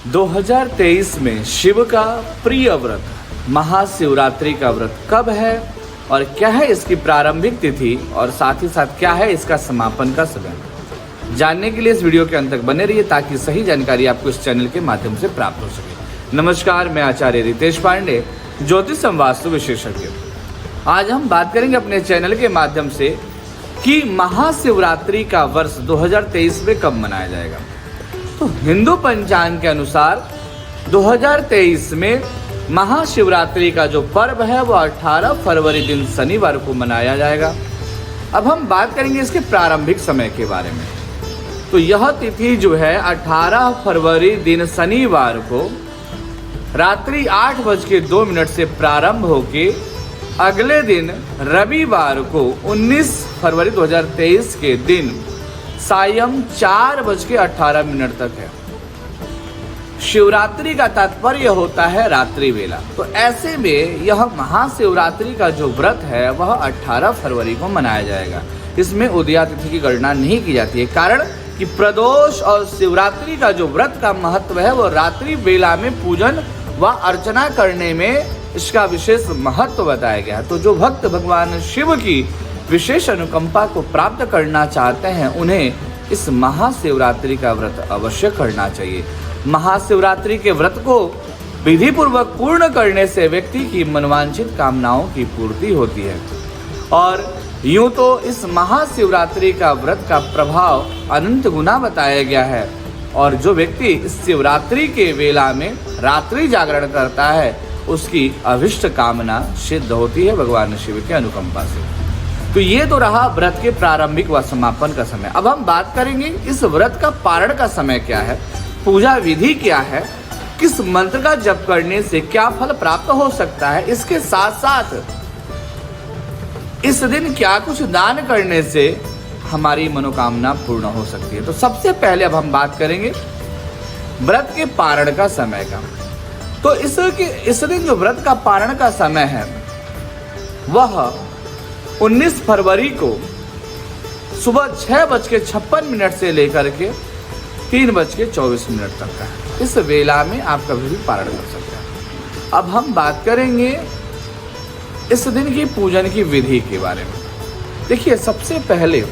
2023 में शिव का प्रिय व्रत महाशिवरात्रि का व्रत कब है और क्या है इसकी प्रारंभिक तिथि और साथ ही साथ क्या है इसका समापन का समय, जानने के लिए इस वीडियो के अंत तक बने रहिए ताकि सही जानकारी आपको इस चैनल के माध्यम से प्राप्त हो सके। नमस्कार, मैं आचार्य रितेश पांडे, ज्योतिष एवं वास्तु विशेषज्ञ। आज हम बात करेंगे अपने चैनल के माध्यम से कि महाशिवरात्रि का वर्ष 2023 में कब मनाया जाएगा। तो हिंदू पंचांग के अनुसार 2023 में महाशिवरात्रि का जो पर्व है वो 18 फरवरी दिन शनिवार को मनाया जाएगा। अब हम बात करेंगे इसके प्रारंभिक समय के बारे में। तो यह तिथि जो है 18 फरवरी दिन शनिवार को रात्रि 8:02 से प्रारंभ होके अगले दिन रविवार को 19 फरवरी 2023 के दिन सायं 4:18 तक है। शिवरात्रि का तात्पर्य होता है रात्रि वेला। तो ऐसे में यह महाशिवरात्रि का जो व्रत है वह 18 फरवरी को मनाया जाएगा। इसमें उदया तिथि की गणना नहीं की जाती है, कारण कि प्रदोष और शिवरात्रि का जो व्रत का महत्व है वो रात्रि वेला में पूजन व अर्चना करने में इसका विशेष महत्व बताया गया। तो जो भक्त भगवान शिव की विशेष अनुकंपा को प्राप्त करना चाहते हैं उन्हें इस महाशिवरात्रि का व्रत अवश्य करना चाहिए। महाशिवरात्रि के व्रत को विधि पूर्वक पूर्ण करने से व्यक्ति की मनवांछित कामनाओं की पूर्ति होती है। और यूं तो इस महाशिवरात्रि का व्रत का प्रभाव अनंत गुना बताया गया है और जो व्यक्ति इस शिवरात्रि के वेला में रात्रि जागरण करता है उसकी अभिष्ट कामना सिद्ध होती है भगवान शिव के अनुकंपा से। तो ये तो रहा व्रत के प्रारंभिक व समापन का समय। अब हम बात करेंगे इस व्रत का पारण का समय क्या है, पूजा विधि क्या है, किस मंत्र का जप करने से क्या फल प्राप्त हो सकता है, इसके साथ साथ इस दिन क्या कुछ दान करने से हमारी मनोकामना पूर्ण हो सकती है। तो सबसे पहले अब हम बात करेंगे व्रत के पारण का समय का। तो इस दिन जो व्रत का पारण का समय है वह 19 फरवरी को सुबह 6:56 से लेकर के 3:24 तक का है। इस वेला में आप कभी भी पारण कर सकते हैं। अब हम बात करेंगे इस दिन की पूजन की विधि के बारे में। देखिए, सबसे पहले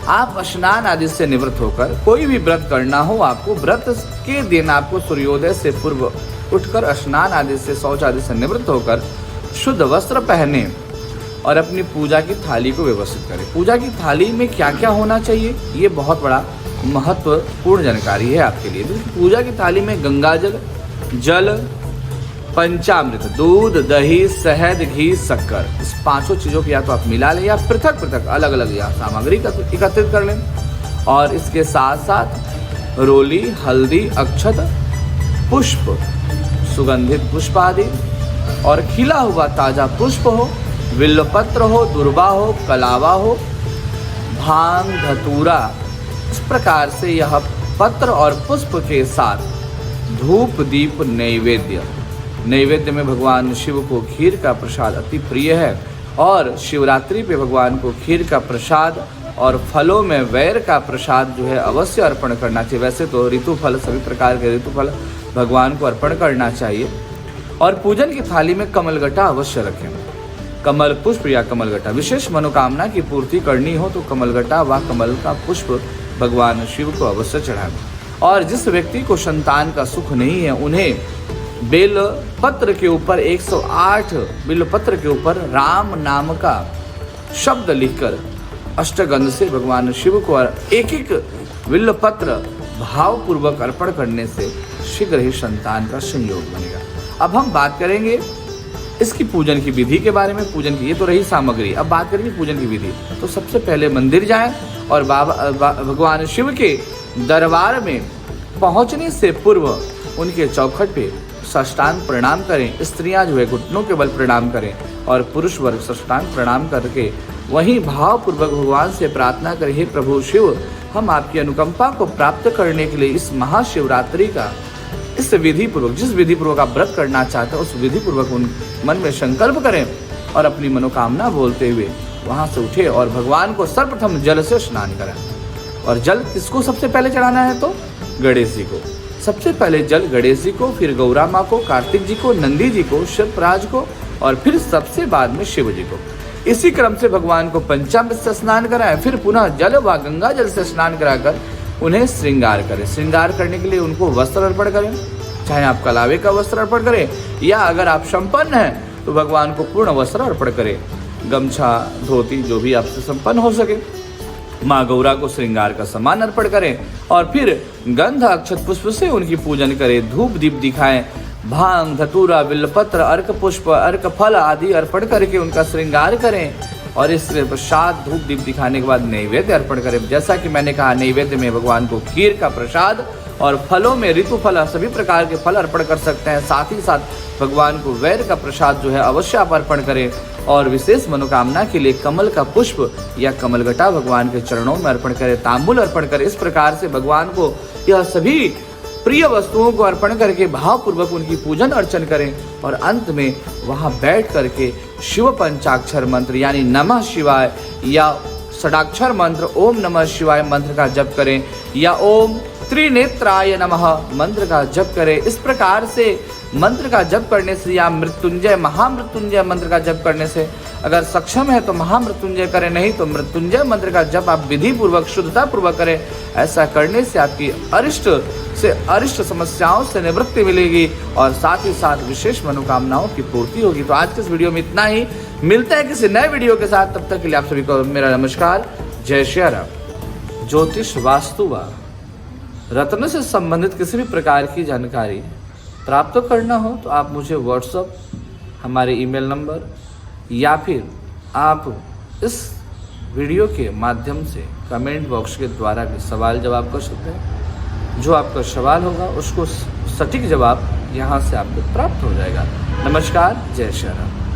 आप स्नान आदि से निवृत्त होकर कोई भी व्रत करना हो, आपको व्रत के दिन आपको सूर्योदय से पूर्व उठकर स्नान आदि से शौच आदि से निवृत्त होकर शुद्ध वस्त्र पहने और अपनी पूजा की थाली को व्यवस्थित करें। पूजा की थाली में क्या क्या होना चाहिए ये बहुत बड़ा महत्वपूर्ण जानकारी है आपके लिए। पूजा की थाली में गंगाजल, जल, पंचामृत, दूध, दही, शहद, घी, शक्कर, इस पांचों चीजों को या तो आप मिला लें या पृथक पृथक अलग अलग या सामग्री एकत्रित कर लें। और इसके साथ साथ रोली, हल्दी, अक्षत, पुष्प, सुगंधित पुष्प आदि और खिला हुआ ताजा पुष्प हो, बिल्वपत्र हो, दुर्वा हो, कलावा हो, भांग, धतूरा, इस प्रकार से यह पत्र और पुष्प के साथ धूप, दीप, नैवेद्य में भगवान शिव को खीर का प्रसाद अति प्रिय है और शिवरात्रि पे भगवान को खीर का प्रसाद और फलों में वैर का प्रसाद जो है अवश्य अर्पण करना चाहिए। वैसे तो ऋतु फल, सभी प्रकार के ऋतु फल भगवान को अर्पण करना चाहिए। और पूजन की थाली में कमलगट्टा अवश्य रखें। कमल पुष्प या कमलगट्टा, विशेष मनोकामना की पूर्ति करनी हो तो कमलगट्टा व कमल का पुष्प भगवान शिव को अवश्य चढ़ाएं। और जिस व्यक्ति को संतान का सुख नहीं है उन्हें बेल पत्र के ऊपर 108 बेल पत्र के ऊपर राम नाम का शब्द लिखकर अष्टगंध से भगवान शिव को एक एक बिल्व पत्र भावपूर्वक अर्पण करने से शीघ्र ही संतान का संयोग बनेगा। अब हम बात करेंगे इसकी पूजन की विधि के बारे में। पूजन की ये तो रही सामग्री, अब बात करेंगे पूजन की विधि। तो सबसे पहले मंदिर जाएं और भगवान शिव के दरबार में पहुंचने से पूर्व उनके चौखट पे साष्टांग प्रणाम करें। स्त्रियां जो है घुटनों के बल प्रणाम करें और पुरुष वर्ग साष्टांग प्रणाम करके वहीं भावपूर्वक भगवान से प्रार्थना करें, हे प्रभु शिव, हम आपकी अनुकंपा को प्राप्त करने के लिए इस महाशिवरात्रि का इस विधि पूर्वक, जिस विधि पूर्वक आप व्रत करना चाहते हैं उस विधि पूर्वक उन मन में संकल्प करें और अपनी मनोकामना बोलते हुए वहां से उठे और भगवान को सर्वप्रथम जल से स्नान करें। और जल किसको सबसे पहले चढ़ाना है तो गणेश जी को। सबसे पहले जल गणेश जी को, फिर गौरा माँ को, कार्तिक जी को, नंदी जी को, सर्पराज को और फिर सबसे बाद में शिव जी को। इसी क्रम से भगवान को पंचामृत से स्नान कराएं, फिर पुनः जल व गंगा जल से स्नान कराकर उन्हें श्रृंगार करें। श्रृंगार करने के लिए उनको वस्त्र अर्पण करें, चाहे आप कलावे का वस्त्र अर्पण करें या अगर आप संपन्न हैं तो भगवान को पूर्ण वस्त्र अर्पण करें, गमछा, धोती, जो भी आपसे संपन्न हो सके। माँ गौरा को श्रृंगार का सामान अर्पण करें और फिर गंध अक्षत पुष्प से उनकी पूजन करें, धूप दीप दिखाएं, भांग, धतूरा, बिल्वपत्र, अर्क पुष्प, अर्क फल आदि अर्पण करके उनका श्रृंगार करें और इस प्रसाद धूप दीप दिखाने के बाद नैवेद्य अर्पण करें। जैसा कि मैंने कहा, नैवेद्य में भगवान को खीर का प्रसाद और फलों में ऋतु फल, सभी प्रकार के फल अर्पण कर सकते हैं। साथ ही साथ भगवान को वैर का प्रसाद जो है अवश्य आप अर्पण करें और विशेष मनोकामना के लिए कमल का पुष्प या कमलगटा भगवान के चरणों में अर्पण करें, तांबूल अर्पण करें। इस प्रकार से भगवान को यह सभी प्रिय वस्तुओं को अर्पण करके भावपूर्वक उनकी पूजन अर्चन करें और अंत में वहां बैठ करके शिव पंचाक्षर मंत्र यानी नमः शिवाय या षडाक्षर मंत्र ओम नमः शिवाय मंत्र का जप करें या ओम त्रिनेत्राय नमः मंत्र का जप करें। इस प्रकार से मंत्र का जप करने से या मृत्युंजय महामृत्युंजय मंत्र का जप करने से अगर सक्षम है तो महामृत्युंजय करें, नहीं तो मृत्युंजय मंत्र का जप आप विधि पूर्वक शुद्धता पूर्वक करें। ऐसा करने से आपकी अरिष्ट समस्याओं से निवृत्ति मिलेगी और साथ ही साथ विशेष मनोकामनाओं की पूर्ति होगी। तो आज के इस वीडियो में इतना ही, मिलता है किसी नए वीडियो के साथ। तब तक के लिए आप सभी को मेरा नमस्कार, जय श्री राम। ज्योतिष, वास्तु व रत्न से संबंधित किसी भी प्रकार की जानकारी प्राप्त करना हो तो आप मुझे व्हाट्सएप, हमारे ईमेल नंबर या फिर आप इस वीडियो के माध्यम से कमेंट बॉक्स के द्वारा भी सवाल जवाब कर सकते हैं। जो आपका सवाल होगा उसको सटीक जवाब यहाँ से आपको प्राप्त हो जाएगा। नमस्कार, जय श्री राम।